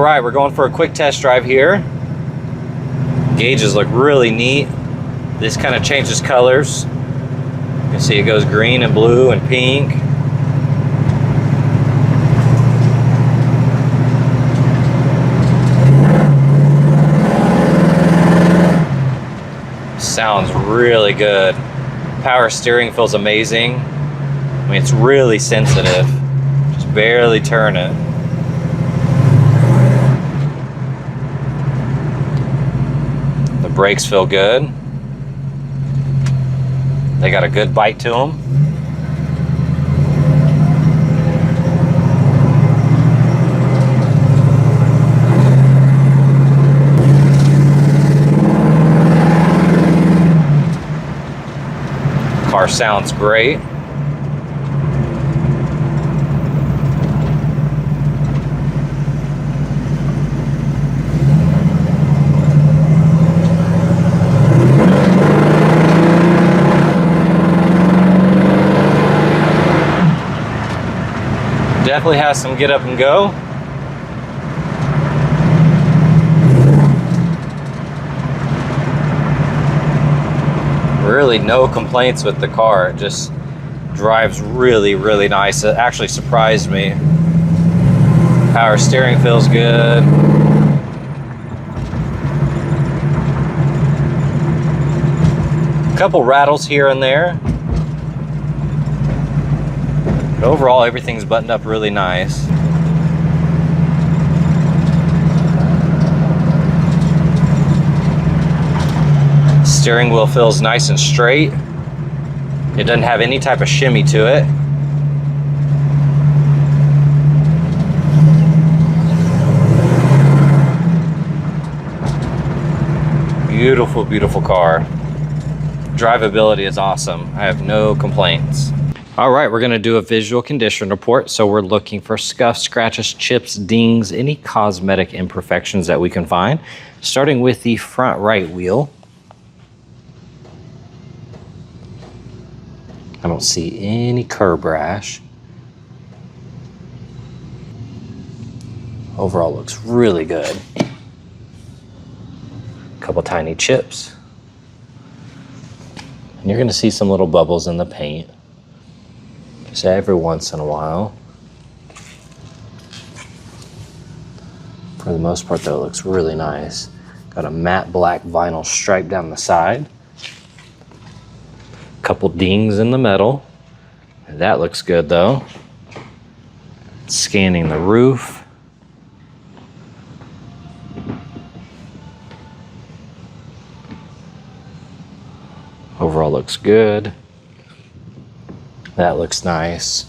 right, we're going for a quick test drive here. Gauges look really neat. This kind of changes colors. You can see it goes green and blue and pink. Sounds really good. Power steering feels amazing. I mean, it's really sensitive. Just barely turn it. The brakes feel good. They got a good bite to them. Car sounds great. Definitely has some get up and go. Really no complaints with the car. It just drives really, really nice. It actually surprised me. Power steering feels good. A couple rattles here and there. But overall, everything's buttoned up really nice. Steering wheel feels nice and straight. It doesn't have any type of shimmy to it. Beautiful, beautiful car. Drivability is awesome. I have no complaints. All right, we're gonna do a visual condition report. So we're looking for scuffs, scratches, chips, dings, any cosmetic imperfections that we can find. Starting with the front right wheel. I don't see any curb rash. Overall looks really good. Couple tiny chips. And you're gonna see some little bubbles in the paint. Just every once in a while. For the most part though, it looks really nice. Got a matte black vinyl stripe down the side. Couple dings in the metal. That looks good though. Scanning the roof. Overall looks good. That looks nice.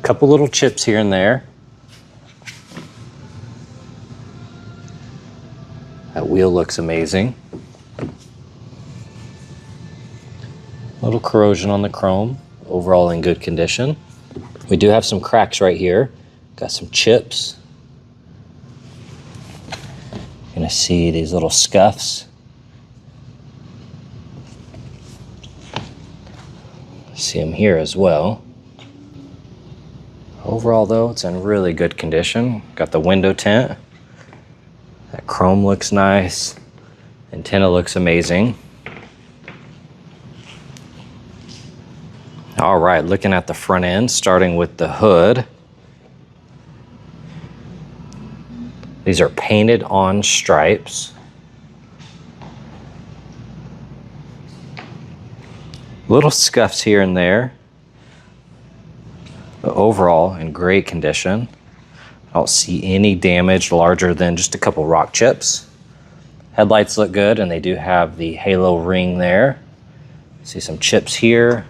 Couple little chips here and there. That wheel looks amazing. Little corrosion on the chrome, overall in good condition. We do have some cracks right here. Got some chips. You're gonna see these little scuffs. See them here as well. Overall though, it's in really good condition. Got the window tint. That chrome looks nice. Antenna looks amazing. All right, looking at the front end, starting with the hood. These are painted on stripes. Little scuffs here and there, but overall in great condition. I don't see any damage larger than just a couple rock chips. Headlights look good and they do have the halo ring there. See some chips here.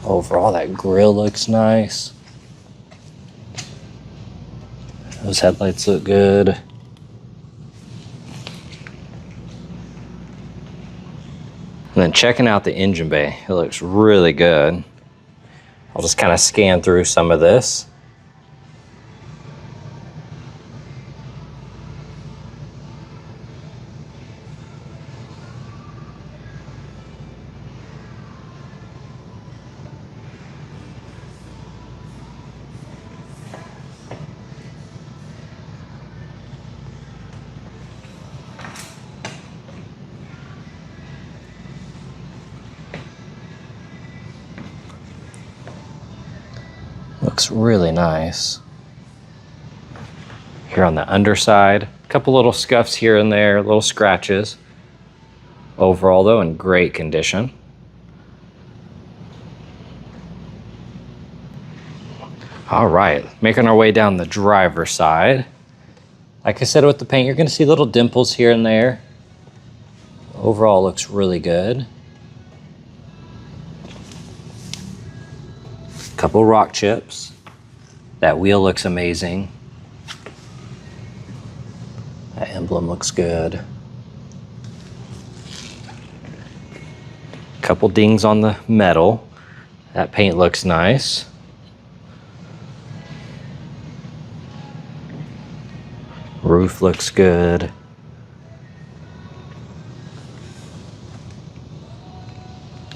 Overall, that grille looks nice. Those headlights look good. And then checking out the engine bay, it looks really good. I'll just kind of scan through some of this. Looks really nice. Here on the underside, a couple little scuffs here and there, little scratches. Overall though, in great condition. All right, making our way down the driver's side. Like I said with the paint, you're gonna see little dimples here and there. Overall looks really good. Couple rock chips. That wheel looks amazing. That emblem looks good. Couple dings on the metal. That paint looks nice. Roof looks good.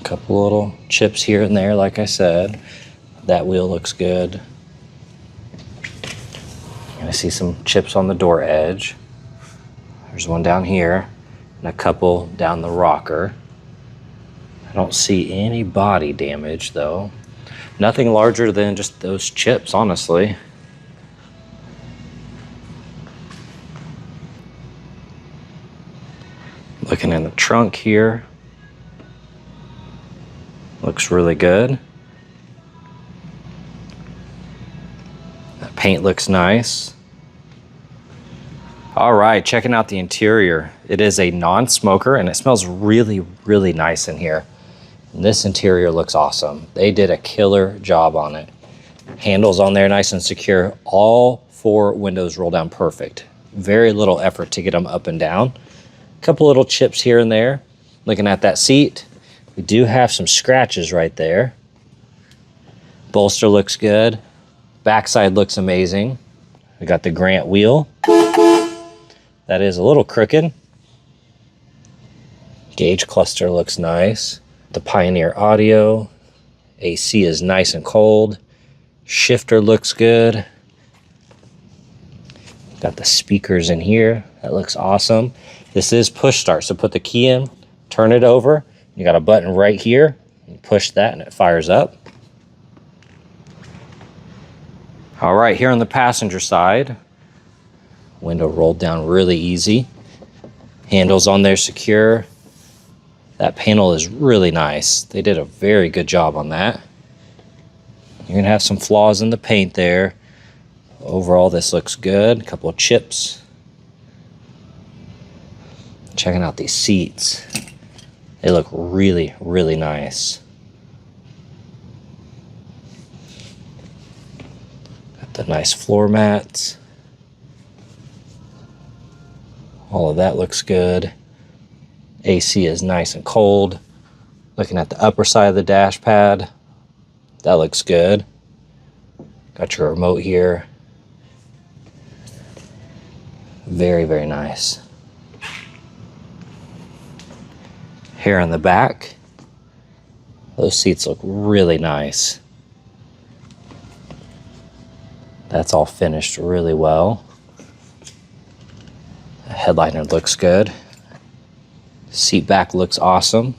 Couple little chips here and there, like I said. That wheel looks good. I see some chips on the door edge. There's one down here and a couple down the rocker. I don't see any body damage though. Nothing larger than just those chips, honestly. Looking in the trunk here. Looks really good. That paint looks nice. All right, checking out the interior. It is a non-smoker and it smells really, really nice in here. And this interior looks awesome. They did a killer job on it. Handles on there nice and secure. All 4 windows roll down perfect. Very little effort to get them up and down. A couple little chips here and there. Looking at that seat, we do have some scratches right there. Bolster looks good. Backside looks amazing. We got the Grant wheel. That is a little crooked. Gauge cluster looks nice. The Pioneer audio. AC is nice and cold. Shifter looks good. Got the speakers in here. That looks awesome. This is push start, so put the key in, turn it over. You got a button right here. You push that and it fires up. All right, here on the passenger side, window rolled down really easy. Handles on there secure. That panel is really nice. They did a very good job on that. You're gonna have some flaws in the paint there. Overall, this looks good. A couple of chips. Checking out these seats. They look really, really nice. Got the nice floor mats. All of that looks good. AC is nice and cold. Looking at the upper side of the dash pad. That looks good. Got your remote here. Very, very nice. Here on the back, those seats look really nice. That's all finished really well. The headliner looks good. Seat back looks awesome.